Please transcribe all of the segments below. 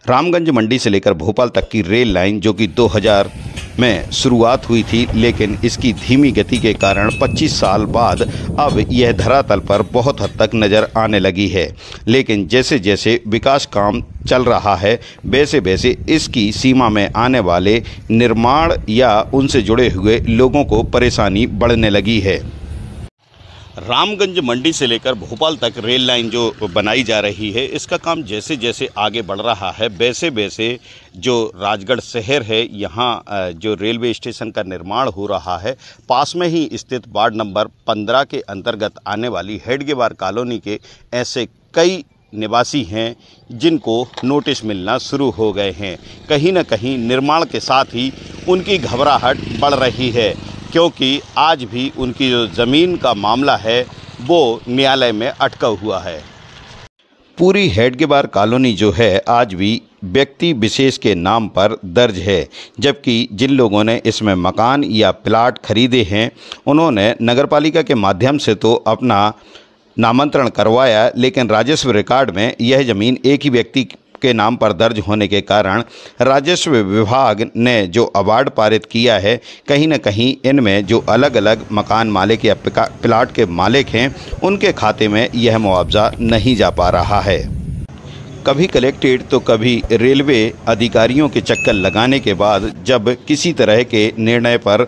रामगंज मंडी से लेकर भोपाल तक की रेल लाइन जो कि 2000 में शुरुआत हुई थी, लेकिन इसकी धीमी गति के कारण 25 साल बाद अब यह धरातल पर बहुत हद तक नज़र आने लगी है। लेकिन जैसे जैसे विकास काम चल रहा है, वैसे वैसे इसकी सीमा में आने वाले निर्माण या उनसे जुड़े हुए लोगों को परेशानी बढ़ने लगी है। रामगंज मंडी से लेकर भोपाल तक रेल लाइन जो बनाई जा रही है, इसका काम जैसे जैसे आगे बढ़ रहा है, वैसे वैसे जो राजगढ़ शहर है, यहाँ जो रेलवे स्टेशन का निर्माण हो रहा है, पास में ही स्थित वार्ड नंबर 15 के अंतर्गत आने वाली हेडगेवार कॉलोनी के ऐसे कई निवासी हैं जिनको नोटिस मिलना शुरू हो गए हैं। कहीं न कहीं निर्माण के साथ ही उनकी घबराहट बढ़ रही है, क्योंकि आज भी उनकी जो ज़मीन का मामला है वो न्यायालय में अटका हुआ है। पूरी हेडगेवार कॉलोनी जो है आज भी व्यक्ति विशेष के नाम पर दर्ज है, जबकि जिन लोगों ने इसमें मकान या प्लाट खरीदे हैं उन्होंने नगरपालिका के माध्यम से तो अपना नामांतरण करवाया, लेकिन राजस्व रिकॉर्ड में यह ज़मीन एक ही व्यक्ति के नाम पर दर्ज होने के कारण राजस्व विभाग ने जो अवार्ड पारित किया है, कहीं न कहीं इनमें जो अलग अलग मकान मालिक या प्लाट के मालिक हैं उनके खाते में यह मुआवजा नहीं जा पा रहा है। कभी कलेक्ट्रेट तो कभी रेलवे अधिकारियों के चक्कर लगाने के बाद जब किसी तरह के निर्णय पर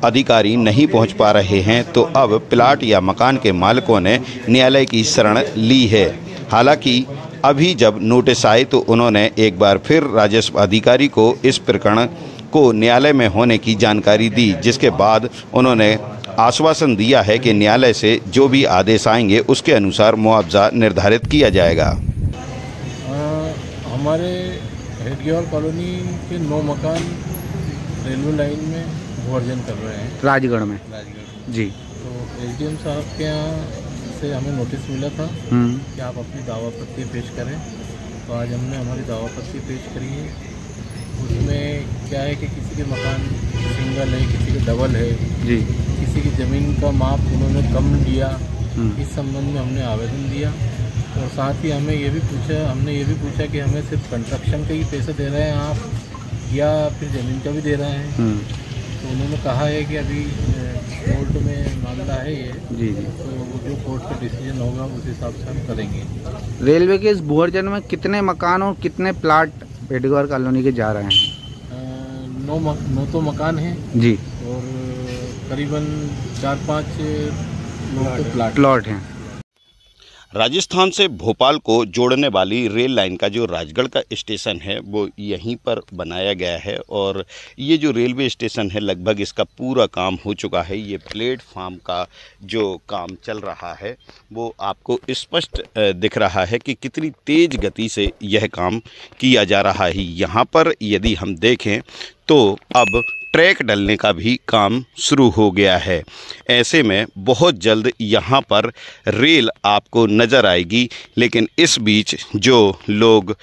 अधिकारी नहीं पहुंच पा रहे हैं, तो अब प्लाट या मकान के मालिकों ने न्यायालय की शरण ली है। हालांकि अभी जब नोटिस आए तो उन्होंने एक बार फिर राजस्व अधिकारी को इस प्रकरण को न्यायालय में होने की जानकारी दी, जिसके बाद उन्होंने आश्वासन दिया है कि न्यायालय से जो भी आदेश आएंगे उसके अनुसार मुआवजा निर्धारित किया जाएगा। हमारे हेडगेवार कॉलोनी के 9 मकान रेलवे लाइन में भूअर्जन कर रहे हैं, राजगढ़ जी। तो एसडीएम साहब के यहाँ से हमें नोटिस मिला था कि आप अपनी दावापत्ती पेश करें, तो आज हमने हमारी दावापत्ती पेश करी है। उसमें क्या है कि किसी के मकान सिंगल है, किसी के डबल है जी, किसी की ज़मीन का माप उन्होंने कम लिया, इस संबंध में हमने आवेदन दिया। और साथ ही हमने ये भी पूछा कि हमें सिर्फ कंस्ट्रक्शन के ही पैसे दे रहे हैं आप या फिर ज़मीन का भी दे रहे हैं। तो उन्होंने कहा है कि अभी कोर्ट में मामला है ये जी, तो जो कोर्ट का डिसीजन होगा उस हिसाब से हम करेंगे। रेलवे के इस भूअर्जन में कितने मकान और कितने प्लाट हेडगेवार कॉलोनी के जा रहे हैं? 9 तो मकान हैं जी, और करीबन 4-5 प्लाट हैं। राजस्थान से भोपाल को जोड़ने वाली रेल लाइन का जो राजगढ़ का स्टेशन है वो यहीं पर बनाया गया है, और ये जो रेलवे स्टेशन है लगभग इसका पूरा काम हो चुका है। ये प्लेटफार्म का जो काम चल रहा है वो आपको स्पष्ट दिख रहा है कि कितनी तेज़ गति से यह काम किया जा रहा है। यहाँ पर यदि हम देखें तो अब ट्रैक डलने का भी काम शुरू हो गया है। ऐसे में बहुत जल्द यहाँ पर रेल आपको नज़र आएगी, लेकिन इस बीच जो लोग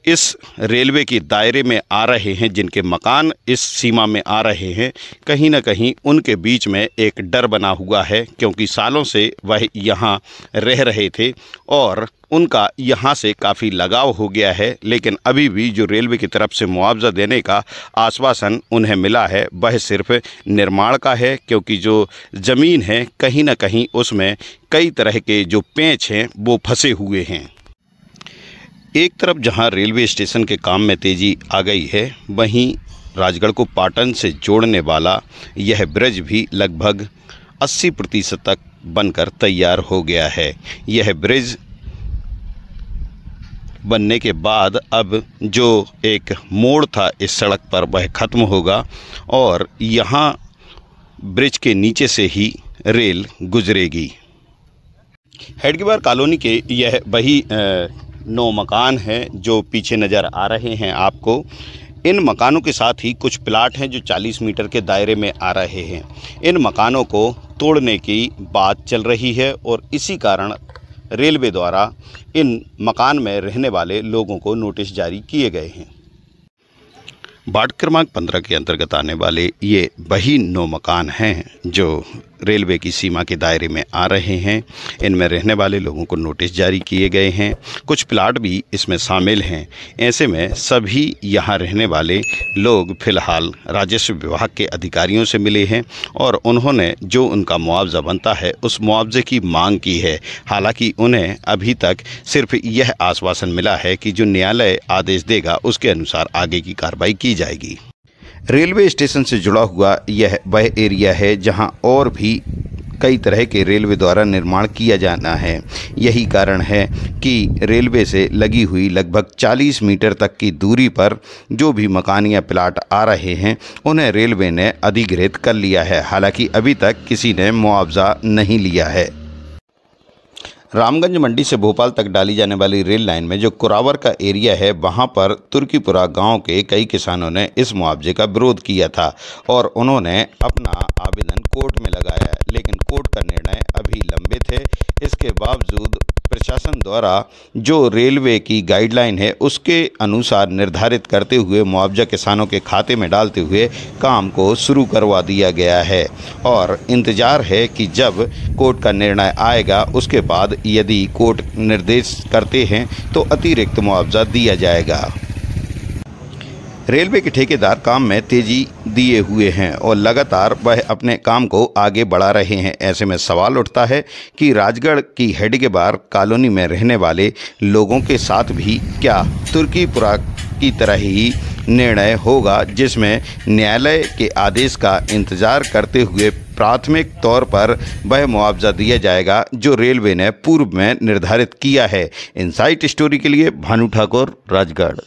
इस रेलवे के दायरे में आ रहे हैं, जिनके मकान इस सीमा में आ रहे हैं, कहीं न कहीं उनके बीच में एक डर बना हुआ है, क्योंकि सालों से वह यहाँ रह रहे थे और उनका यहाँ से काफ़ी लगाव हो गया है। लेकिन अभी भी जो रेलवे की तरफ से मुआवजा देने का आश्वासन उन्हें मिला है वह सिर्फ निर्माण का है, क्योंकि जो ज़मीन है कहीं न कहीं उसमें कई तरह के जो पेंच हैं वो फंसे हुए हैं। एक तरफ जहां रेलवे स्टेशन के काम में तेज़ी आ गई है, वहीं राजगढ़ को पाटन से जोड़ने वाला यह ब्रिज भी लगभग 80% तक बनकर तैयार हो गया है। यह ब्रिज बनने के बाद अब जो एक मोड़ था इस सड़क पर वह ख़त्म होगा और यहाँ ब्रिज के नीचे से ही रेल गुजरेगी। हेडगेवार कॉलोनी के यह वही 9 मकान हैं जो पीछे नज़र आ रहे हैं आपको। इन मकानों के साथ ही कुछ प्लाट हैं जो 40 मीटर के दायरे में आ रहे हैं। इन मकानों को तोड़ने की बात चल रही है और इसी कारण रेलवे द्वारा इन मकान में रहने वाले लोगों को नोटिस जारी किए गए हैं। वार्ड क्रमांक 15 के अंतर्गत आने वाले ये वही 9 मकान हैं जो रेलवे की सीमा के दायरे में आ रहे हैं। इनमें रहने वाले लोगों को नोटिस जारी किए गए हैं। कुछ प्लाट भी इसमें शामिल हैं। ऐसे में सभी यहाँ रहने वाले लोग फिलहाल राजस्व विभाग के अधिकारियों से मिले हैं और उन्होंने जो उनका मुआवजा बनता है उस मुआवजे की मांग की है। हालांकि उन्हें अभी तक सिर्फ यह आश्वासन मिला है कि जो न्यायालय आदेश देगा उसके अनुसार आगे की कार्रवाई की जाएगी। रेलवे स्टेशन से जुड़ा हुआ यह वह एरिया है जहां और भी कई तरह के रेलवे द्वारा निर्माण किया जाना है। यही कारण है कि रेलवे से लगी हुई लगभग 40 मीटर तक की दूरी पर जो भी मकान या प्लाट आ रहे हैं उन्हें रेलवे ने अधिग्रहित कर लिया है। हालांकि अभी तक किसी ने मुआवजा नहीं लिया है। रामगंज मंडी से भोपाल तक डाली जाने वाली रेल लाइन में जो कुरावर का एरिया है वहां पर तुर्कीपुरा गांव के कई किसानों ने इस मुआवजे का विरोध किया था और उन्होंने अपना आवेदन कोर्ट में लगाया, लेकिन कोर्ट का निर्णय अभी लंबित है। इसके बावजूद प्रशासन द्वारा जो रेलवे की गाइडलाइन है उसके अनुसार निर्धारित करते हुए मुआवजा किसानों के खाते में डालते हुए काम को शुरू करवा दिया गया है और इंतज़ार है कि जब कोर्ट का निर्णय आएगा उसके बाद यदि कोर्ट निर्देश करते हैं तो अतिरिक्त मुआवजा दिया जाएगा। रेलवे के ठेकेदार काम में तेजी दिए हुए हैं और लगातार वह अपने काम को आगे बढ़ा रहे हैं। ऐसे में सवाल उठता है कि राजगढ़ की हेडगेवार कॉलोनी में रहने वाले लोगों के साथ भी क्या तुर्कीपुरा की तरह ही निर्णय होगा, जिसमें न्यायालय के आदेश का इंतजार करते हुए प्राथमिक तौर पर वह मुआवजा दिया जाएगा जो रेलवे ने पूर्व में निर्धारित किया है। इनसाइट स्टोरी के लिए भानु ठाकुर, राजगढ़।